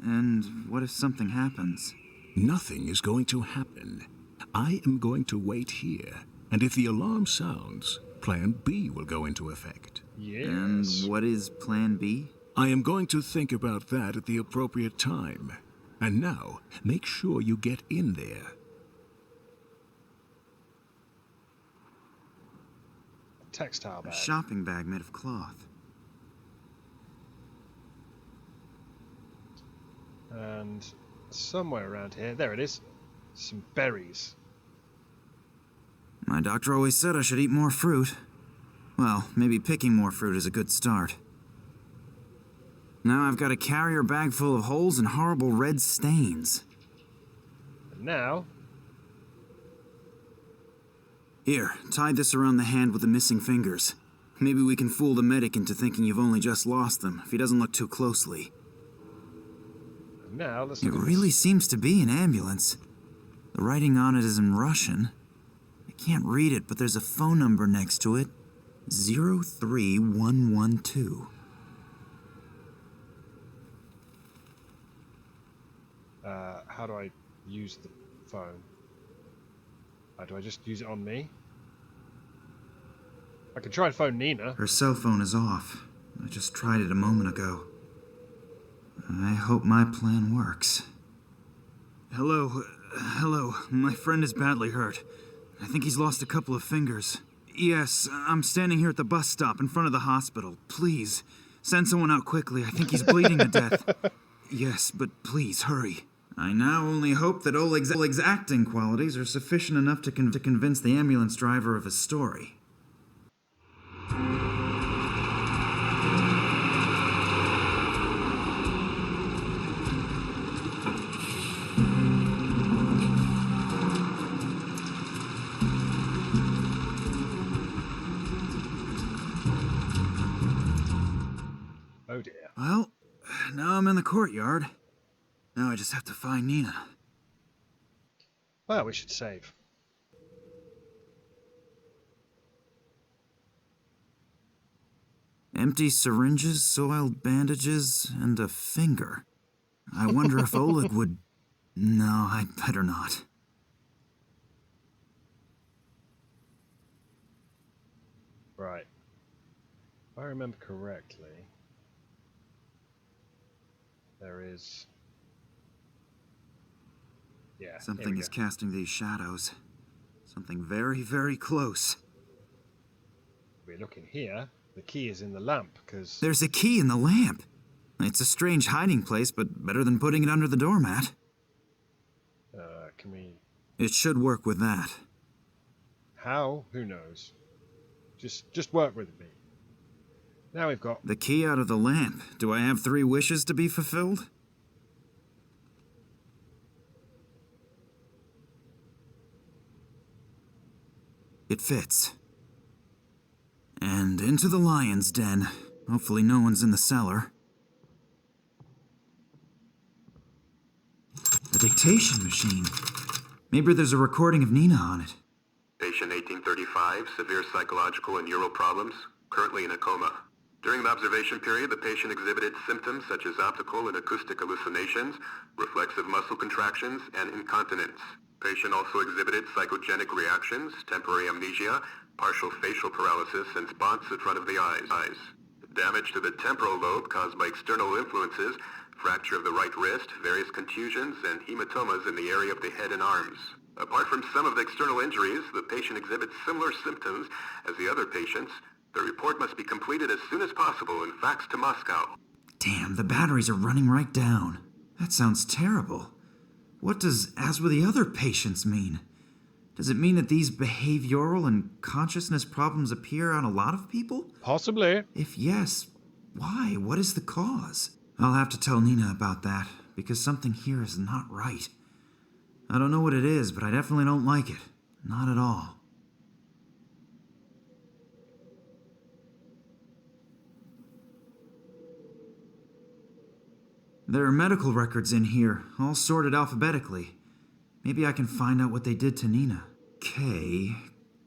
And what if something happens? Nothing is going to happen. I am going to wait here, and if the alarm sounds, Plan B will go into effect. Yes. And what is Plan B? I am going to think about that at the appropriate time. And now, make sure you get in there. Textile A bag. shopping bag made of cloth. And somewhere around here, there it is. Some berries. My doctor always said I should eat more fruit. Well, maybe picking more fruit is a good start. Now I've got a carrier bag full of holes and horrible red stains. And now... Here, tie this around the hand with the missing fingers. Maybe we can fool the medic into thinking you've only just lost them, if he doesn't look too closely. And now, let's It look at really this. seems to be an ambulance. The writing on it is in Russian. I can't read it, but there's a phone number next to it. 03112. How do I use the phone? Do I just use it on me? I can try and phone Nina. Her cell phone is off. I just tried it a moment ago. I hope my plan works. Hello. My friend is badly hurt. I think he's lost a couple of fingers. Yes, I'm standing here at the bus stop in front of the hospital. Please, send someone out quickly. I think he's bleeding to death. Yes, but please, hurry. I now only hope that Oleg's acting qualities are sufficient enough to convince the ambulance driver of his story. Oh dear. Well, now I'm in the courtyard. Now I just have to find Nina. Well, we should save. Empty syringes, soiled bandages, and a finger. I wonder if Oleg would... No, I'd better not. Right. If I remember correctly, there is... Yeah, here Something we is go. casting these shadows. Something very, very close. We're looking here. The key is in the lamp, because... There's a key in the lamp. It's a strange hiding place, but better than putting it under the doormat. Can we... It should work with that. How? Who knows? Just work with me. Now we've got... The key out of the lamp. Do I have 3 wishes to be fulfilled? It fits. And into the lion's den. Hopefully no one's in the cellar. A dictation machine. Maybe there's a recording of Nina on it. Patient 1835, severe psychological and neural problems, currently in a coma. During the observation period, the patient exhibited symptoms such as optical and acoustic hallucinations, reflexive muscle contractions, and incontinence. Patient also exhibited psychogenic reactions, temporary amnesia, partial facial paralysis, and spots in front of the eyes. Damage to the temporal lobe caused by external influences, fracture of the right wrist, various contusions, and hematomas in the area of the head and arms. Apart from some of the external injuries, the patient exhibits similar symptoms as the other patients. The report must be completed as soon as possible and faxed to Moscow. Damn, the batteries are running right down. That sounds terrible. What does "as with the other patients" mean? Does it mean that these behavioral and consciousness problems appear on a lot of people? Possibly. If yes, why? What is the cause? I'll have to tell Nina about that, because something here is not right. I don't know what it is, but I definitely don't like it. Not at all. There are medical records in here, all sorted alphabetically. Maybe I can find out what they did to Nina. K,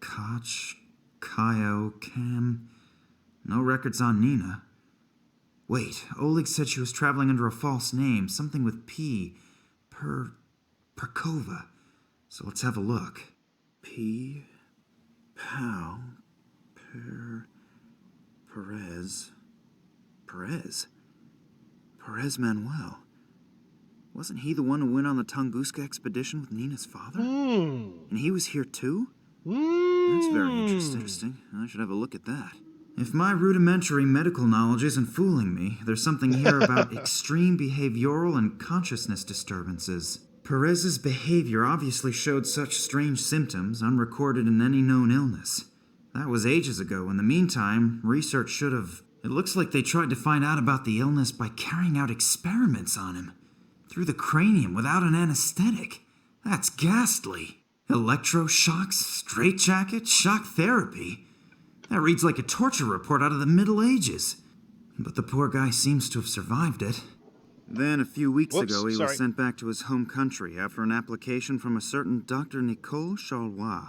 Koch, Kaio, Cam. No records on Nina. Wait, Oleg said she was traveling under a false name, something with P. Perkova. So let's have a look. P. Pow. Perez. Perez Manuel. Wasn't he the one who went on the Tunguska expedition with Nina's father? And he was here too? That's very interesting. I should have a look at that. If my rudimentary medical knowledge isn't fooling me, there's something here about extreme behavioral and consciousness disturbances. Perez's behavior obviously showed such strange symptoms, unrecorded in any known illness. That was ages ago. In the meantime, research should have... It looks like they tried to find out about the illness by carrying out experiments on him. Through the cranium without an anesthetic. That's ghastly. Electroshocks, straitjacket, shock therapy. That reads like a torture report out of the Middle Ages. But the poor guy seems to have survived it. Then, a few weeks ago, he was sent back to his home country after an application from a certain Dr. Nicole Charlois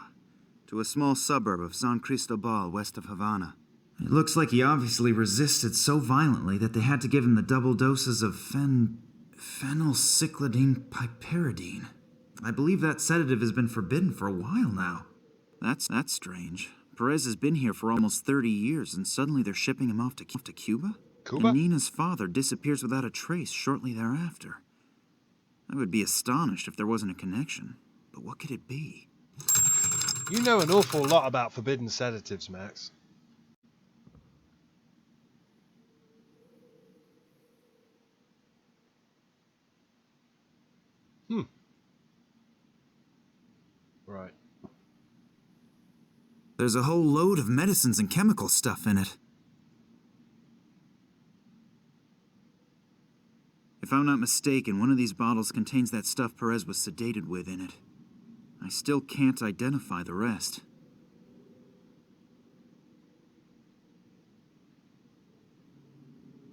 to a small suburb of San Cristobal west of Havana. It looks like he obviously resisted so violently that they had to give him the double doses of phenylcyclidine piperidine. I believe that sedative has been forbidden for a while now. That's strange. Perez has been here for almost 30 years, and suddenly they're shipping him off to Cuba? And Nina's father disappears without a trace shortly thereafter. I would be astonished if there wasn't a connection. But what could it be? You know an awful lot about forbidden sedatives, Max. Right. There's a whole load of medicines and chemical stuff in it. If I'm not mistaken, one of these bottles contains that stuff Perez was sedated with in it. I still can't identify the rest.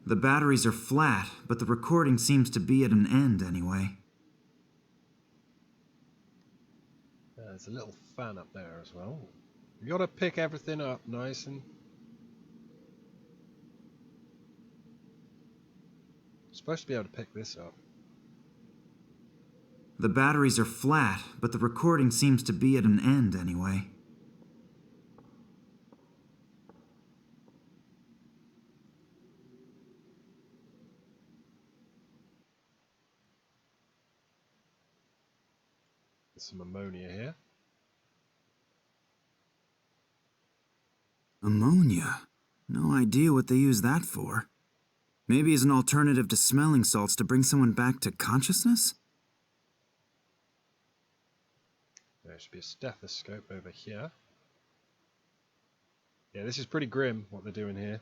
The batteries are flat, but the recording seems to be at an end anyway. There's a little fan up there as well. You got to pick everything up nice and... Supposed to be able to pick this up. The batteries are flat, but the recording seems to be at an end anyway. There's some ammonia here. Ammonia? No idea what they use that for. Maybe as an alternative to smelling salts to bring someone back to consciousness? There should be a stethoscope over here. Yeah, this is pretty grim, what they're doing here.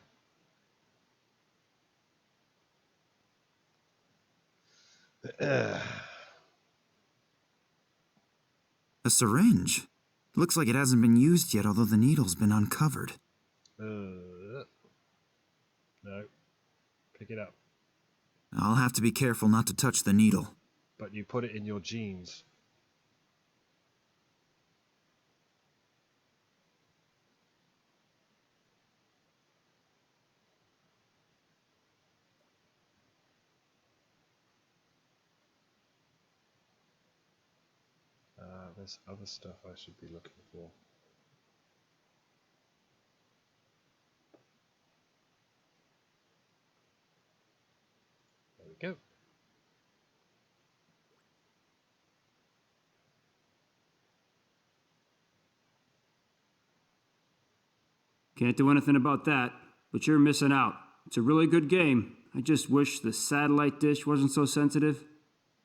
A syringe? Looks like it hasn't been used yet, although the needle's been uncovered. No. Pick it up. I'll have to be careful not to touch the needle. But you put it in your jeans. There's other stuff I should be looking for. There we go. Can't do anything about that, but you're missing out. It's a really good game. I just wish the satellite dish wasn't so sensitive.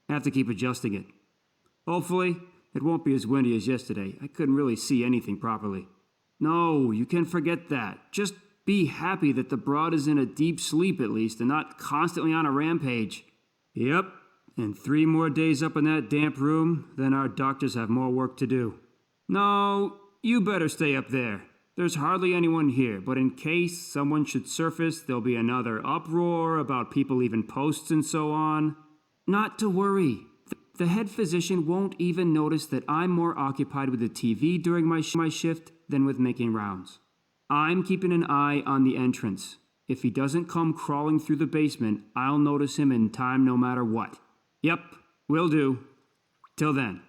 I have to keep adjusting it. Hopefully, it won't be as windy as yesterday. I couldn't really see anything properly. No, you can forget that. Just be happy that the broad is in a deep sleep at least and not constantly on a rampage. Yep, and 3 more days up in that damp room, then our doctors have more work to do. No, you better stay up there. There's hardly anyone here, but in case someone should surface, there'll be another uproar about people leaving posts and so on. Not to worry. The head physician won't even notice that I'm more occupied with the TV during my shift than with making rounds. I'm keeping an eye on the entrance. If he doesn't come crawling through the basement, I'll notice him in time no matter what. Yep, will do. Till then.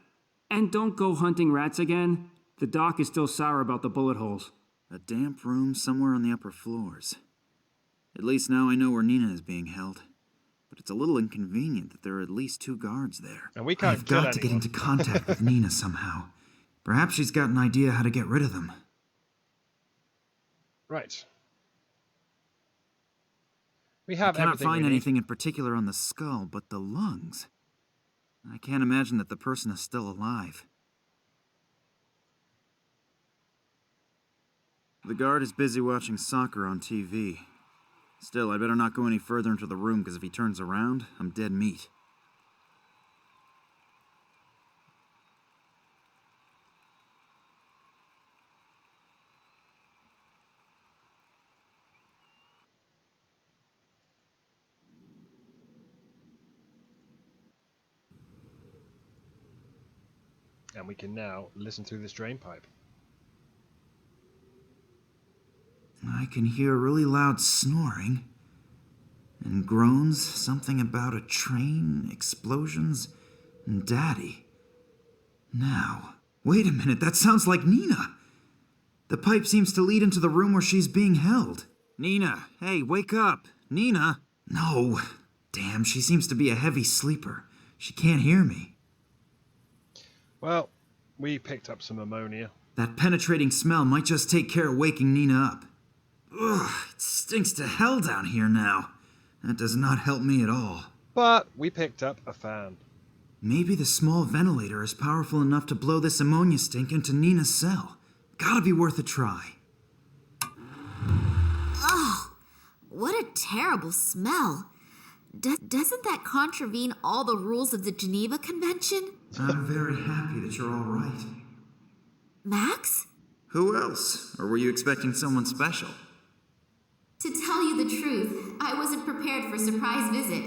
And don't go hunting rats again. The doc is still sour about the bullet holes. A damp room somewhere on the upper floors. At least now I know where Nina is being held. But it's a little inconvenient that there are at least 2 guards there. And we can't I've kill got to get anyone. into contact with Nina somehow. Perhaps she's got an idea how to get rid of them. Right. We have I cannot everything find we need. anything in particular on the skull, but the lungs. I can't imagine that the person is still alive. The guard is busy watching soccer on TV. Still, I better not go any further into the room, because if he turns around, I'm dead meat. And we can now listen through this drain pipe. I can hear really loud snoring. And groans, something about a train, explosions, and Daddy. Now, wait a minute, that sounds like Nina. The pipe seems to lead into the room where she's being held. Nina, hey, wake up. Nina? No. Damn, she seems to be a heavy sleeper. She can't hear me. Well, we picked up some ammonia. That penetrating smell might just take care of waking Nina up. Ugh, it stinks to hell down here now. That does not help me at all. But we picked up a fan. Maybe the small ventilator is powerful enough to blow this ammonia stink into Nina's cell. Gotta be worth a try. Oh, what a terrible smell. Doesn't that contravene all the rules of the Geneva Convention? I'm very happy that you're all right. Max? Who else? Or were you expecting someone special? To tell you the truth, I wasn't prepared for a surprise visit.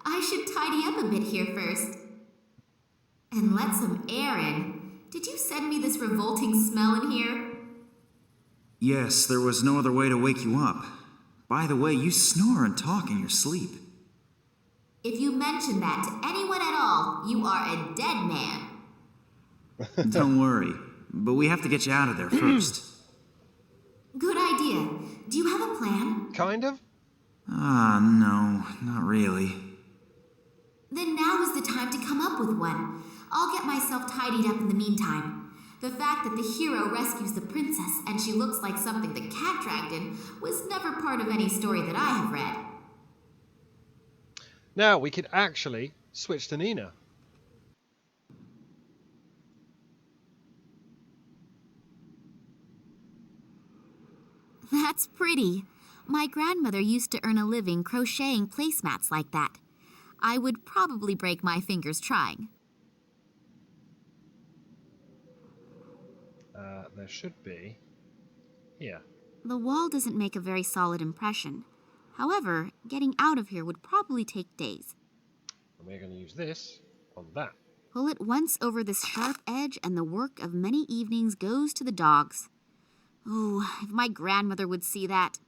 I should tidy up a bit here first. And let some air in. Did you send me this revolting smell in here? Yes, there was no other way to wake you up. By the way, you snore and talk in your sleep. If you mention that to anyone at all, you are a dead man. Don't worry, but we have to get you out of there first. Good idea. Do you have a plan? Kind of? No, not really. Then now is the time to come up with one. I'll get myself tidied up in the meantime. The fact that the hero rescues the princess and she looks like something the cat dragged in was never part of any story that I have read. Now we could actually switch to Nina. That's pretty. My grandmother used to earn a living crocheting placemats like that. I would probably break my fingers trying. There should be. Here. The wall doesn't make a very solid impression. However, getting out of here would probably take days. And we're going to use this on that. Pull it once over this sharp edge and the work of many evenings goes to the dogs. Ooh, if my grandmother would see that.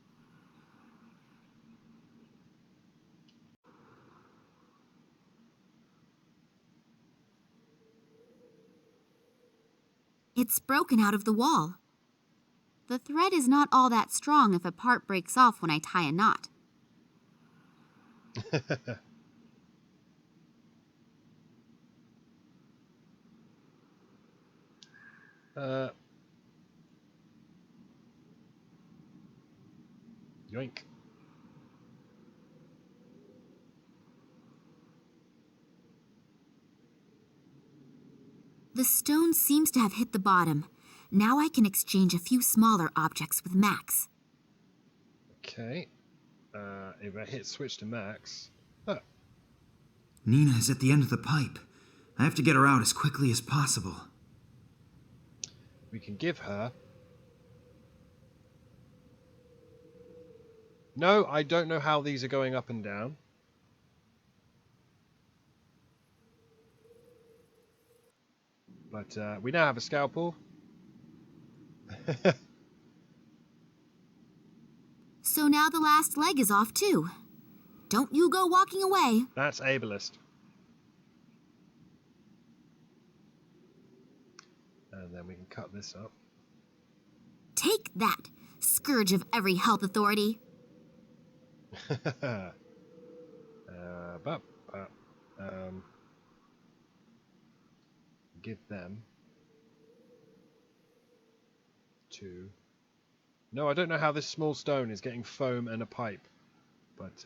It's broken out of the wall. The thread is not all that strong if a part breaks off when I tie a knot. Yoink. The stone seems to have hit the bottom. Now I can exchange a few smaller objects with Max. Okay. If I hit switch to Max. Oh, Nina is at the end of the pipe. I have to get her out as quickly as possible. we can give her. No, I don't know how these are going up and down. But we now have a scalpel. So now the last leg is off too. Don't you go walking away. That's ableist. And then we can cut this up. Take that, scourge of every health authority. But give them 2. No, I don't know how this small stone is getting foam and a pipe, but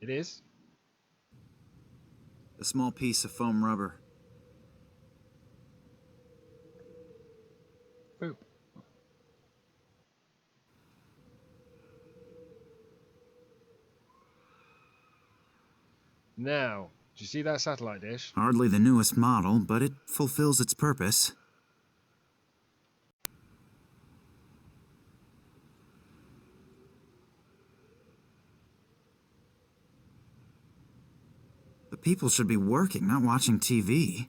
it is. A small piece of foam rubber. Boop. Now, do you see that satellite dish? Hardly the newest model, but it fulfills its purpose. The people should be working, not watching TV.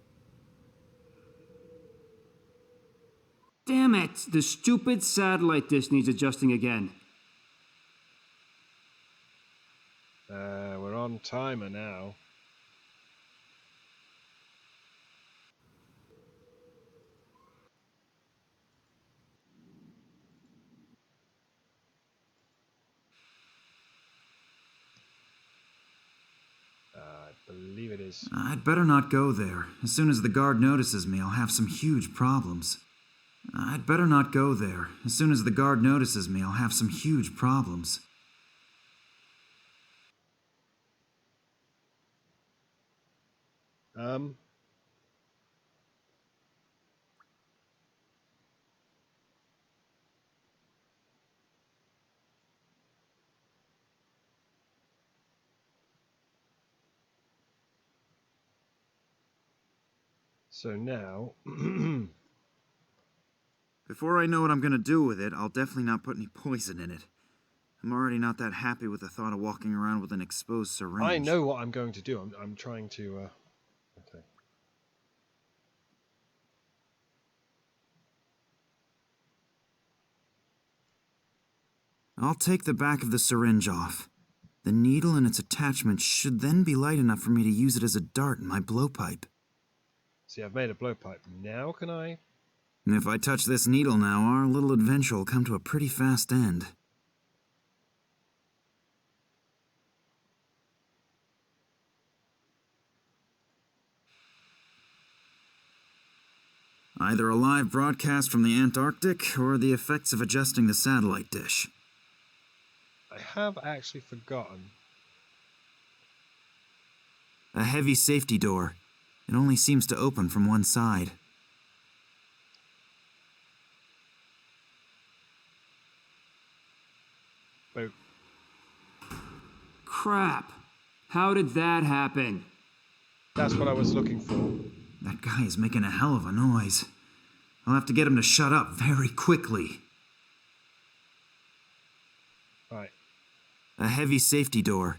Damn it! The stupid satellite dish needs adjusting again. We're on timer now. I believe it is. I'd better not go there. As soon as the guard notices me, I'll have some huge problems. I'd better not go there. As soon as the guard notices me, I'll have some huge problems. So now, Before I know what I'm gonna do with it, I'll definitely not put any poison in it. I'm already not that happy with the thought of walking around with an exposed syringe. I know what I'm going to do. I'm trying to. Okay. I'll take the back of the syringe off. The needle and its attachment should then be light enough for me to use it as a dart in my blowpipe. See, I've made a blowpipe. Now can I? And if I touch this needle now, our little adventure will come to a pretty fast end. Either a live broadcast from the Antarctic or the effects of adjusting the satellite dish. I have actually forgotten. A heavy safety door. It only seems to open from one side. Boop. Crap! How did that happen? That's what I was looking for. That guy is making a hell of a noise. I'll have to get him to shut up very quickly. Right. A heavy safety door.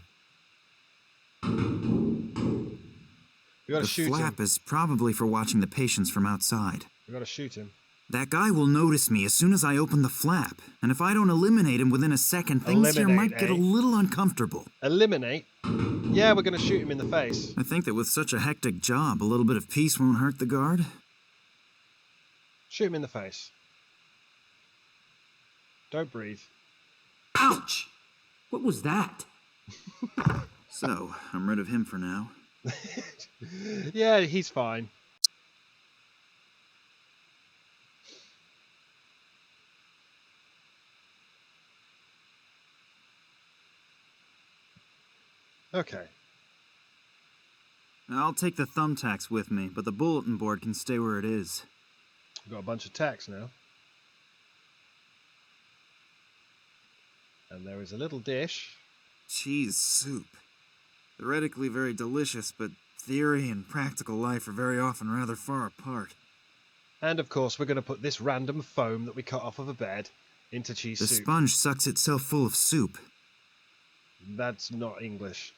We gotta The shoot flap him. is probably for watching the patients from outside. We gotta shoot him. That guy will notice me as soon as I open the flap, and if I don't eliminate him within a second, things here Eliminate, might get a eh? little uncomfortable. Eliminate? Yeah, we're gonna shoot him in the face. I think that with such a hectic job, a little bit of peace won't hurt the guard. Shoot him in the face. Don't breathe. Ouch! What was that? So, I'm rid of him for now. Yeah, he's fine. Okay. I'll take the thumbtacks with me, but the bulletin board can stay where it is. We've got a bunch of tacks now. And there is a little dish. Cheese soup. Theoretically very delicious, but theory and practical life are very often rather far apart. And of course, we're going to put this random foam that we cut off of a bed into cheese The soup. sponge sucks itself full of soup. That's not English.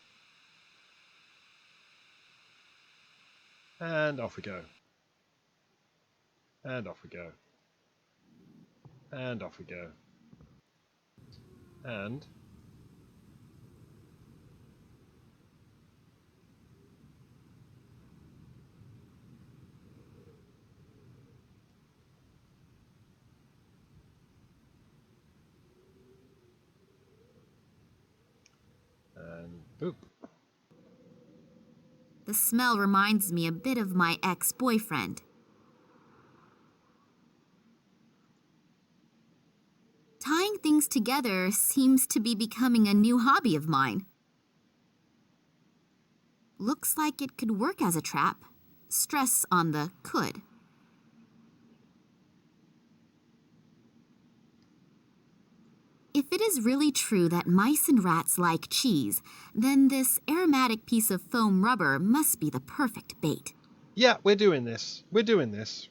And off we go. And off we go. And off we go. And boop. The smell reminds me a bit of my ex-boyfriend. Tying things together seems to be becoming a new hobby of mine. Looks like it could work as a trap. Stress on the could. If it is really true that mice and rats like cheese, then this aromatic piece of foam rubber must be the perfect bait. Yeah, we're doing this. We're doing this.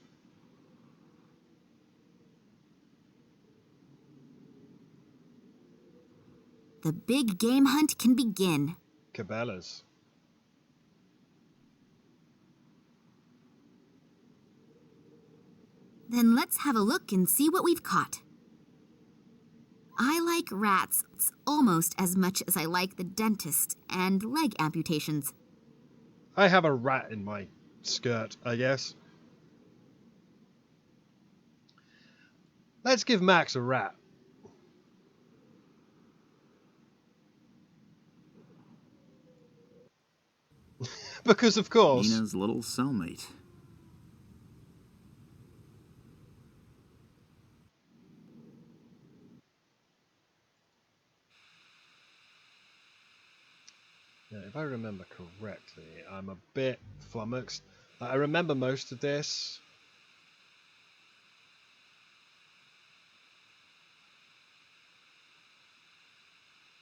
The big game hunt can begin. Cabela's. Then let's have a look and see what we've caught. I like rats almost as much as I like the dentist and leg amputations. I have a rat in my skirt, I guess. Let's give Max a rat. Because of course. Nina's little cellmate. Yeah, if I remember correctly, I'm a bit flummoxed. I remember most of this.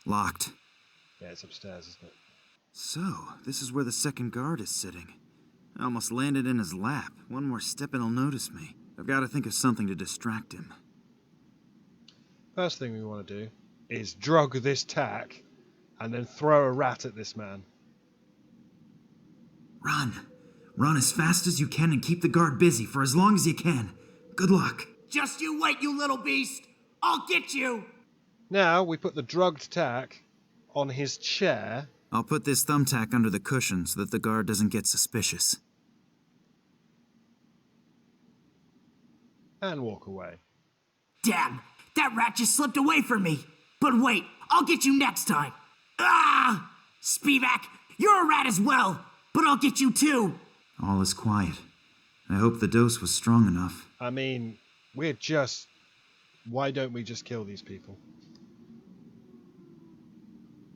Locked. Yeah, it's upstairs, isn't it? So, this is where the second guard is sitting. I almost landed in his lap. One more step and he'll notice me. I've got to think of something to distract him. First thing we want to do is drug this tack and then throw a rat at this man. Run. Run as fast as you can and keep the guard busy for as long as you can. Good luck. Just you wait, you little beast! I'll get you! Now we put the drugged tack on his chair. I'll put this thumbtack under the cushion so that the guard doesn't get suspicious. And walk away. Damn, that rat just slipped away from me. But wait, I'll get you next time. Ah! Spivak, you're a rat as well, but I'll get you too. All is quiet. I hope the dose was strong enough. I mean, we're just... Why don't we just kill these people?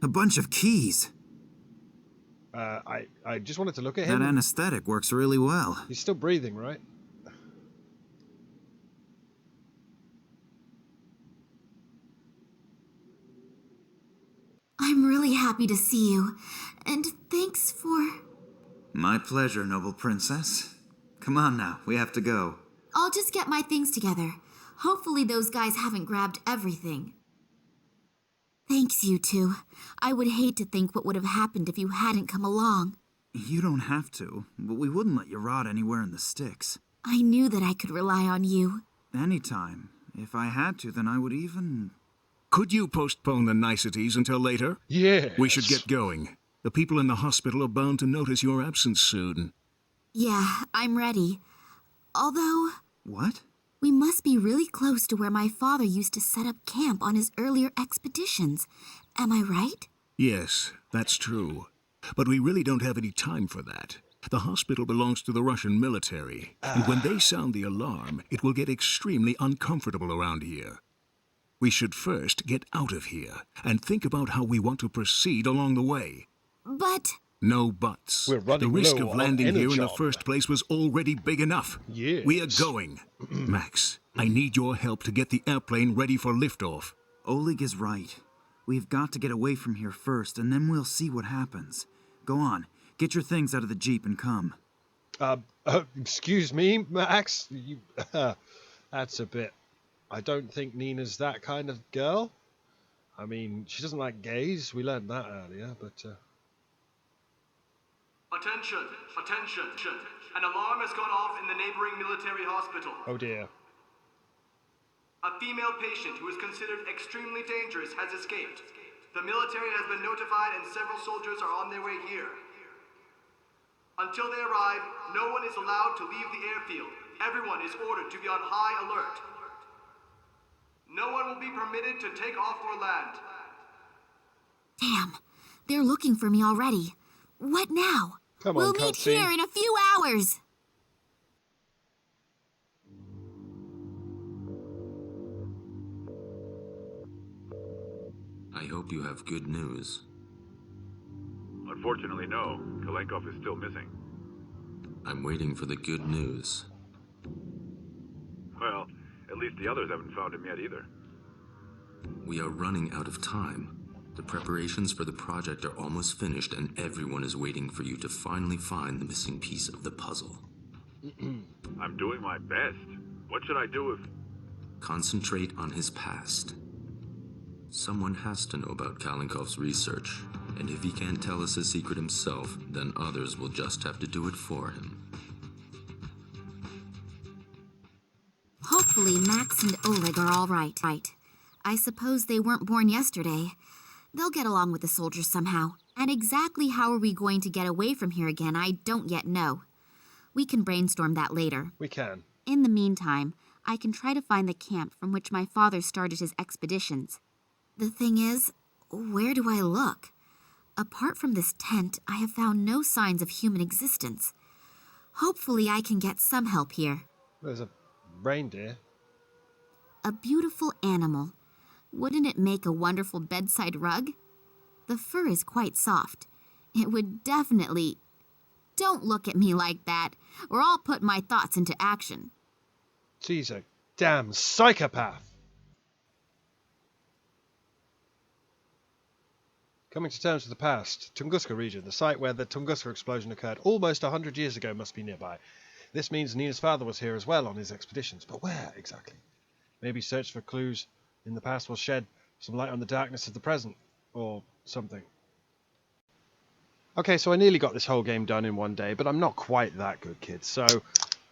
A bunch of keys. I just wanted to look at That him. anesthetic works really well. He's still breathing, right? I'm really happy to see you, and thanks for... My pleasure, noble princess. Come on now, we have to go. I'll just get my things together. Hopefully those guys haven't grabbed everything. Thanks, you two. I would hate to think what would have happened if you hadn't come along. You don't have to, but we wouldn't let you rot anywhere in the sticks. I knew that I could rely on you. Anytime. If I had to, then I would even... Could you postpone the niceties until later? Yeah. We should get going. The people in the hospital are bound to notice your absence soon. Yeah, I'm ready. Although, What? we must be really close to where my father used to set up camp on his earlier expeditions. Am I right? Yes, that's true. But we really don't have any time for that. The hospital belongs to the Russian military, and when they sound the alarm, it will get extremely uncomfortable around here. We should first get out of here and think about how we want to proceed along the way. But... No buts. We're running the risk low of on landing here in the energon. first place was already big enough. Yes. We are going. Max, I need your help to get the airplane ready for liftoff. Oleg is right. We've got to get away from here first, and then we'll see what happens. Go on. Get your things out of the Jeep and come. Excuse me, Max? That's a bit... I don't think Nina's that kind of girl. I mean, she doesn't like gays. We learned that earlier, but... Attention! Attention! An alarm has gone off in the neighboring military hospital. Oh dear. A female patient who is considered extremely dangerous has escaped. The military has been notified and several soldiers are on their way here. Until they arrive, no one is allowed to leave the airfield. Everyone is ordered to be on high alert. No one will be permitted to take off or land. Damn, they're looking for me already. What now? Come on, we'll meet cutscene. here in a few hours. I hope you have good news. Unfortunately, no. Kalenkov is still missing. I'm waiting for the good news. Well, at least the others haven't found him yet either. We are running out of time. The preparations for the project are almost finished, and everyone is waiting for you to finally find the missing piece of the puzzle. I'm doing my best. What should I do if... Concentrate on his past. Someone has to know about Kalenkov's research, and if he can't tell us his secret himself, then others will just have to do it for him. Hopefully Max and Oleg are all right. I suppose they weren't born yesterday. They'll get along with the soldiers somehow. And exactly how are we going to get away from here again, I don't yet know. We can brainstorm that later. We can. In the meantime, I can try to find the camp from which my father started his expeditions. The thing is, where do I look? Apart from this tent, I have found no signs of human existence. Hopefully I can get some help here. There's a reindeer. A beautiful animal. Wouldn't it make a wonderful bedside rug? The fur is quite soft. It would definitely... Don't look at me like that, or I'll put my thoughts into action. She's a damn psychopath. Coming to terms with the past, Tunguska region, the site where the Tunguska explosion occurred almost 100 years ago, must be nearby. This means Nina's father was here as well on his expeditions, but where exactly? Maybe search for clues in the past will shed some light on the darkness of the present, or something. Okay, so I nearly got this whole game done in one day, but I'm not quite that good, kids. So,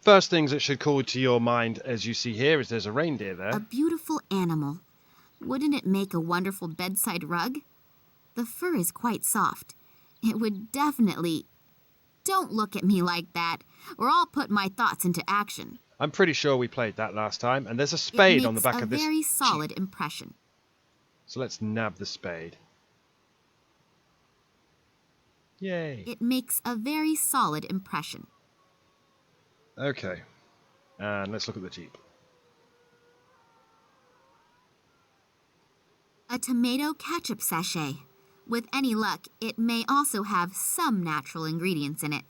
first things that should call to your mind, as you see here, is there's a reindeer there. A beautiful animal. Wouldn't it make a wonderful bedside rug? The fur is quite soft. It would definitely... Don't look at me like that, or I'll put my thoughts into action. I'm pretty sure we played that last time, and there's a spade on the back of this. It makes a very solid impression. So let's nab the spade. Yay. It makes a very solid impression. Okay. And let's look at the Jeep. A tomato ketchup sachet. With any luck, it may also have some natural ingredients in it.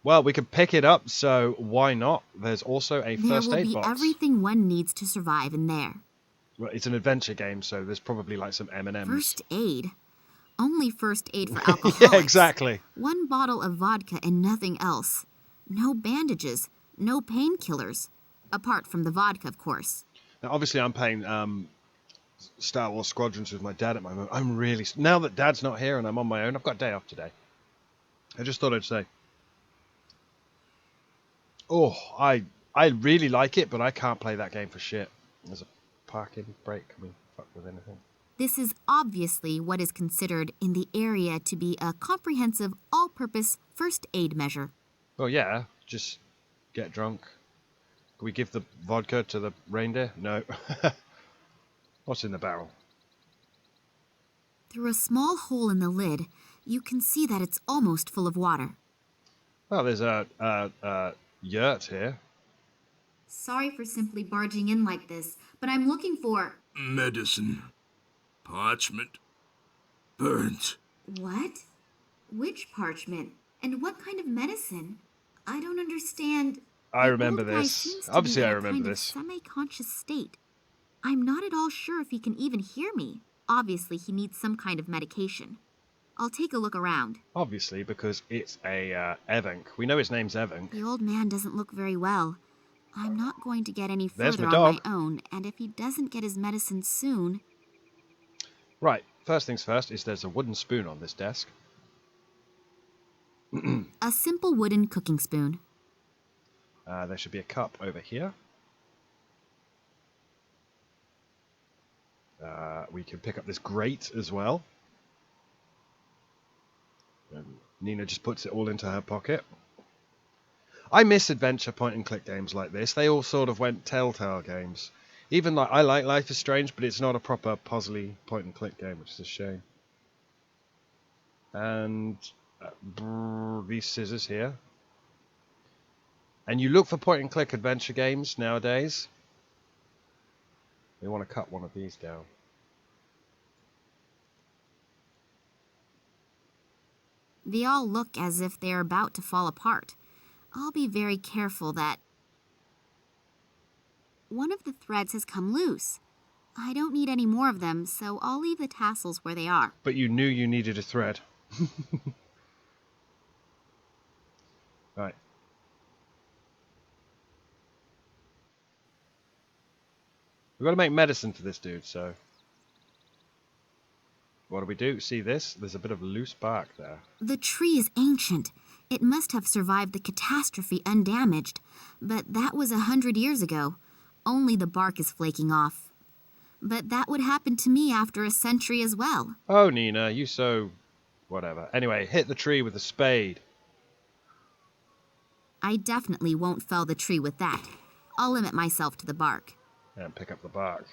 Well, we can pick it up, so why not? There's also a first There aid will be box. everything one needs to survive in there. Well, it's an adventure game, so there's probably like some M&Ms. First aid? Only first aid for alcoholics. Yeah, exactly. One bottle of vodka and nothing else. No bandages, no painkillers. Apart from the vodka, of course. Now, obviously, I'm playing Star Wars Squadrons with my dad at my moment. I'm really... Now that Dad's not here and I'm on my own, I've got a day off today. I just thought I'd say... Oh, I really like it, but I can't play that game for shit. There's a parking brake. Can we fuck with anything? This is obviously what is considered in the area to be a comprehensive, all-purpose first aid measure. Well, yeah, just get drunk. Can we give the vodka to the reindeer? No. What's in the barrel? Through a small hole in the lid, you can see that it's almost full of water. Well, there's a yurt here. Sorry for simply barging in like this, but I'm looking for... Medicine. Parchment. Burnt. What? Which parchment? And what kind of medicine? I don't understand. I The remember old guy this. seems to Obviously, be in I a remember kind of this. semi-conscious state. I'm not at all sure if he can even hear me. Obviously, he needs some kind of medication. I'll take a look around. Obviously, because it's a Evank. We know his name's Evank. The old man doesn't look very well. I'm not going to get any There's further my on dog. my own, and if he doesn't get his medicine soon... Right, first things first is there's a wooden spoon on this desk. A simple wooden cooking spoon. There should be a cup over here. We can pick up this grate as well. And Nina just puts it all into her pocket. I miss adventure point-and-click games like this. They all sort of went Telltale games. Even like I like Life is Strange, but it's not a proper puzzly point-and-click game, which is a shame. And these scissors here. And you look for point-and-click adventure games nowadays. We want to cut one of these down. They all look as if they're about to fall apart. I'll be very careful that... One of the threads has come loose. I don't need any more of them, so I'll leave the tassels where they are. But you knew you needed a thread. Right. We've got to make medicine for this dude, so... What do? See this? There's a bit of loose bark there. The tree is ancient. It must have survived the catastrophe undamaged. But that was 100 years ago. Only the bark is flaking off. But that would happen to me after a century as well. Oh, Nina, you so... whatever. Anyway, hit the tree with a spade. I definitely won't fell the tree with that. I'll limit myself to the bark. And pick up the bark.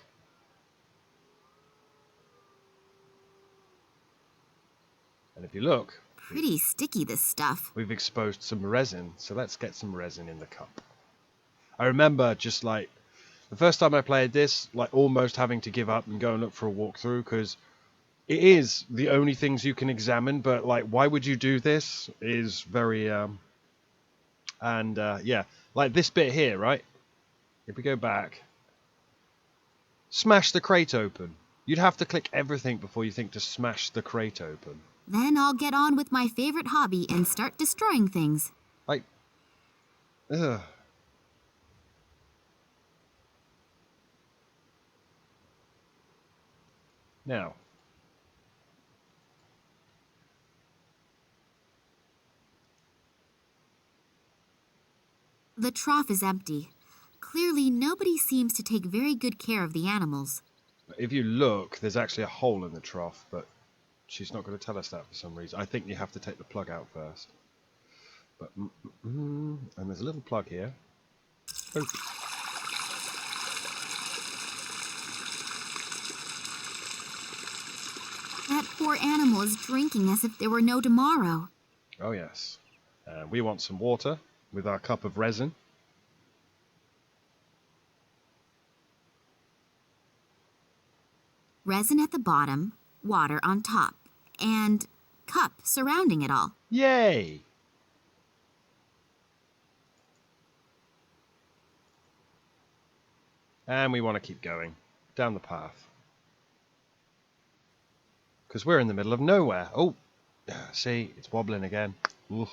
And if you look... Pretty sticky, this stuff. We've exposed some resin, so let's get some resin in the cup. I remember just like... the first time I played this, like almost having to give up and go and look for a walkthrough, because it is the only things you can examine, but like, why would you do this? Is very... yeah, like this bit here, right? If we go back... Smash the crate open. You'd have to click everything before you think to smash the crate open. Then I'll get on with my favorite hobby and start destroying things. Like... ugh. Now... The trough is empty. Clearly, nobody seems to take very good care of the animals. if you look, there's actually a hole in the trough, but she's not going to tell us that for some reason. I think you have to take the plug out first. But and there's a little plug here. Oh. That poor animal is drinking as if there were no tomorrow. Oh yes. We want some water with our cup of resin. Resin at the bottom, water on top, and cup surrounding it all. Yay! And we want to keep going down the path. Because we're in the middle of nowhere. Oh, see, it's wobbling again. Oof.